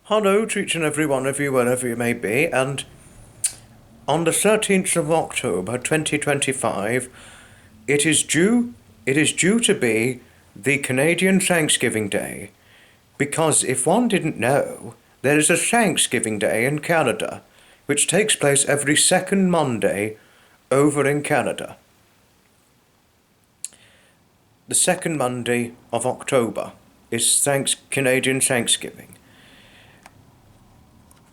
Hello to each and every one of you, wherever you may be, and on the 13th of October 2025, it is due to be the Canadian Thanksgiving Day, because if one didn't know, there is a Thanksgiving Day in Canada, which takes place every second Monday over in Canada. The second Monday of October is Canadian Thanksgiving.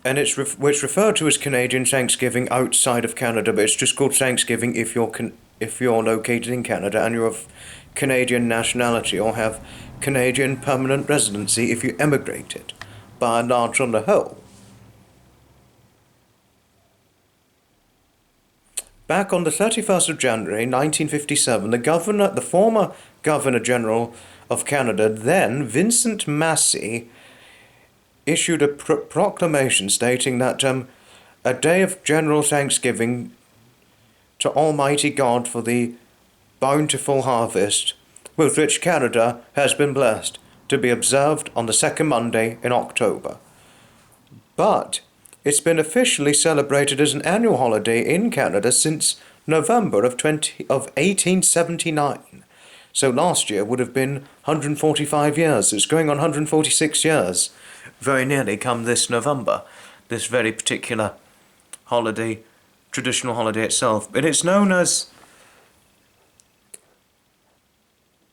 And it's referred to as Canadian Thanksgiving outside of Canada, but it's just called Thanksgiving if you're located in Canada and you're of Canadian nationality or have Canadian permanent residency if you emigrated, by and large on the whole. Back on the 31st of January 1957, the former Governor General of Canada, then Vincent Massey, issued a proclamation stating that a day of general thanksgiving to Almighty God for the bountiful harvest with which Canada has been blessed, to be observed on the second Monday in October. But it's been officially celebrated as an annual holiday in Canada since November of 1879. So last year would have been 145 years. It's going on 146 years. Very nearly come this November, this very particular holiday, traditional holiday itself. And it's known as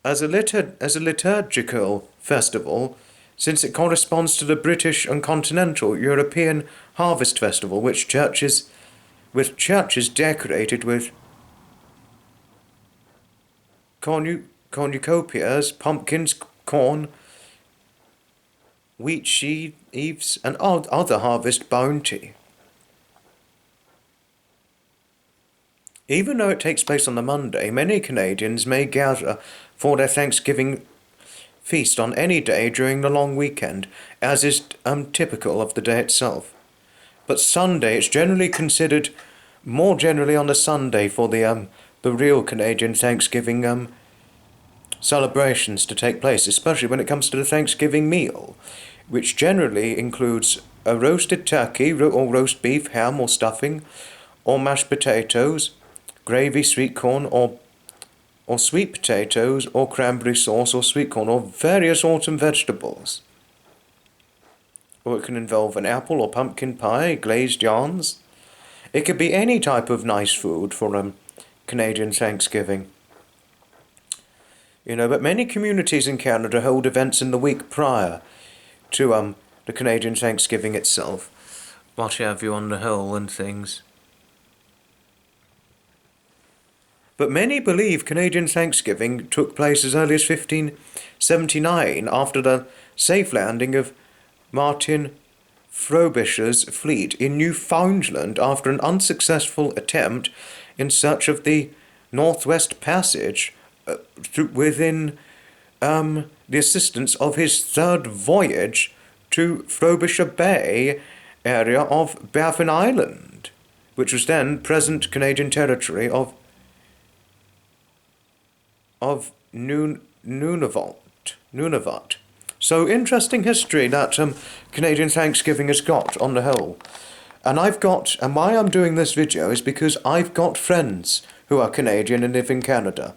a liturgical festival, since it corresponds to the British and continental European Harvest Festival, with churches decorated with cornucopias, pumpkins, corn, wheat sheaves, and other harvest bounty. Even though it takes place on the Monday, many Canadians may gather for their Thanksgiving feast on any day during the long weekend, as is typical of the day itself. But Sunday, it's generally considered more generally on a Sunday for the real Canadian Thanksgiving celebrations to take place, especially when it comes to the Thanksgiving meal, which generally includes a roasted turkey or roast beef, ham or stuffing, or mashed potatoes, gravy, sweet corn, or sweet potatoes, or cranberry sauce, or sweet corn, or various autumn vegetables. Or it can involve an apple or pumpkin pie, glazed yarns. It could be any type of nice food for Canadian Thanksgiving. But many communities in Canada hold events in the week prior to the Canadian Thanksgiving itself. What have you on the whole and things. But many believe Canadian Thanksgiving took place as early as 1579 after the safe landing of Martin Frobisher's fleet in Newfoundland after an unsuccessful attempt in search of the Northwest Passage within the assistance of his third voyage to Frobisher Bay area of Baffin Island, which was then present Canadian territory of Nunavut. So interesting history that Canadian Thanksgiving has got on the whole. And why I'm doing this video is because I've got friends who are Canadian and live in Canada.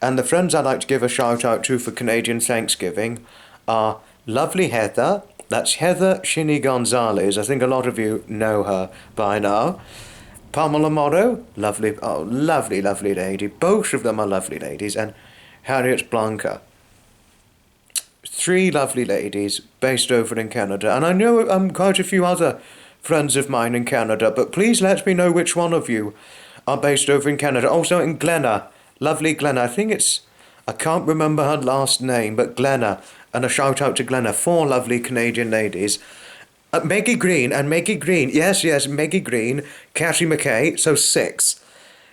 And the friends I'd like to give a shout out to for Canadian Thanksgiving are lovely Heather. That's Heather Shinny Gonzalez. I think a lot of you know her by now. Pamela Morrow, lovely lady. Both of them are lovely ladies. And Harriet Blanca. 3 lovely ladies based over in Canada. And I know quite a few other friends of mine in Canada, but please let me know which one of you are based over in Canada. Also in Glenna, lovely Glenna. I can't remember her last name, but Glenna. And a shout out to Glenna. 4 lovely Canadian ladies. Maggie Green. Yes, Maggie Green. Cassie McKay, so 6.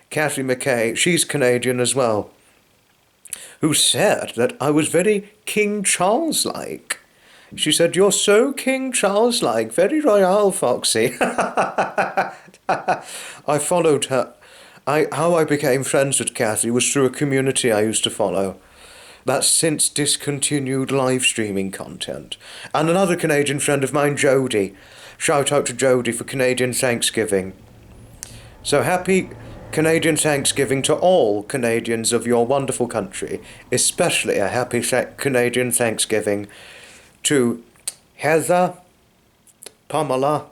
Cassie McKay, she's Canadian as well, who said that I was very King Charles-like. She said, "You're so King Charles-like, very royal, Foxy." I followed her. How I became friends with Cassie was through a community I used to follow. that's since discontinued live streaming content. And another Canadian friend of mine, Jodie. Shout out to Jodie for Canadian Thanksgiving. So happy Canadian Thanksgiving to all Canadians of your wonderful country, especially a happy Canadian Thanksgiving to Heather, Pamela,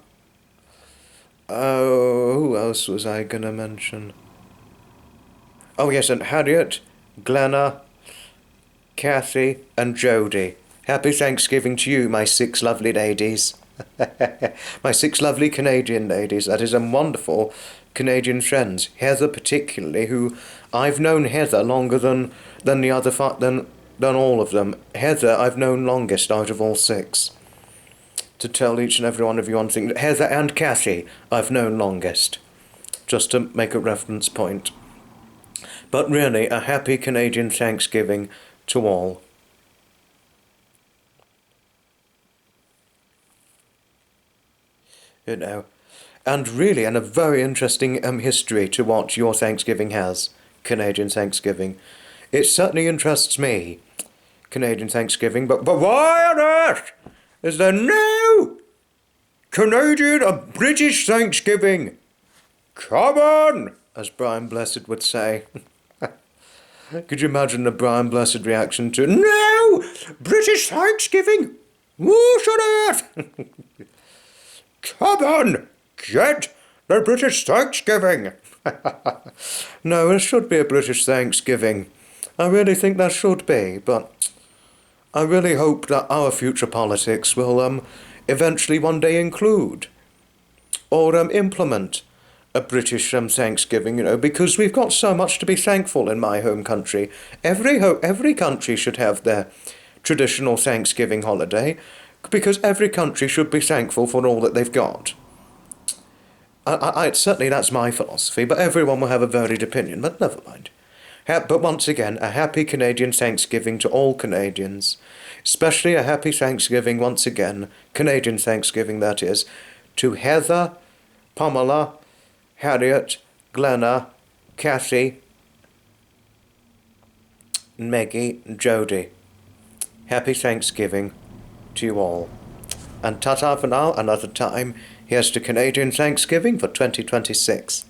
who else was I going to mention? Oh yes, and Harriet, Glenna, Kathy, and Jodie. Happy Thanksgiving to you, my 6 lovely ladies. My 6 lovely Canadian ladies. That is a wonderful Canadian friends. Heather particularly, who I've known Heather longer than the other than all of them. Heather I've known longest out of all 6. To tell each and every one of you one thing, Heather and Kathy I've known longest. Just to make a reference point. But really, a happy Canadian Thanksgiving to all. You know, and really, and a very interesting history to what your Thanksgiving has, Canadian Thanksgiving. It certainly interests me, Canadian Thanksgiving, but why on earth is there no Canadian or British Thanksgiving? Come on, as Brian Blessed would say. Could you imagine the Brian Blessed reaction to, no, British Thanksgiving? What on earth? Come on, get the British Thanksgiving. No, there should be a British Thanksgiving. I really think there should be, but I really hope that our future politics will eventually one day include or implement a British Thanksgiving, you know, because we've got so much to be thankful in my home country. Every country should have their traditional Thanksgiving holiday, because every country should be thankful for all that they've got. Certainly that's my philosophy, but everyone will have a varied opinion, but never mind. But once again, a happy Canadian Thanksgiving to all Canadians. Especially a happy Thanksgiving once again, Canadian Thanksgiving that is, to Heather, Pamela, Harriet, Glenna, Kathy, Maggie, and Jodie. Happy Thanksgiving to you all. And ta-ta for now, another time. Here's to Canadian Thanksgiving for 2026.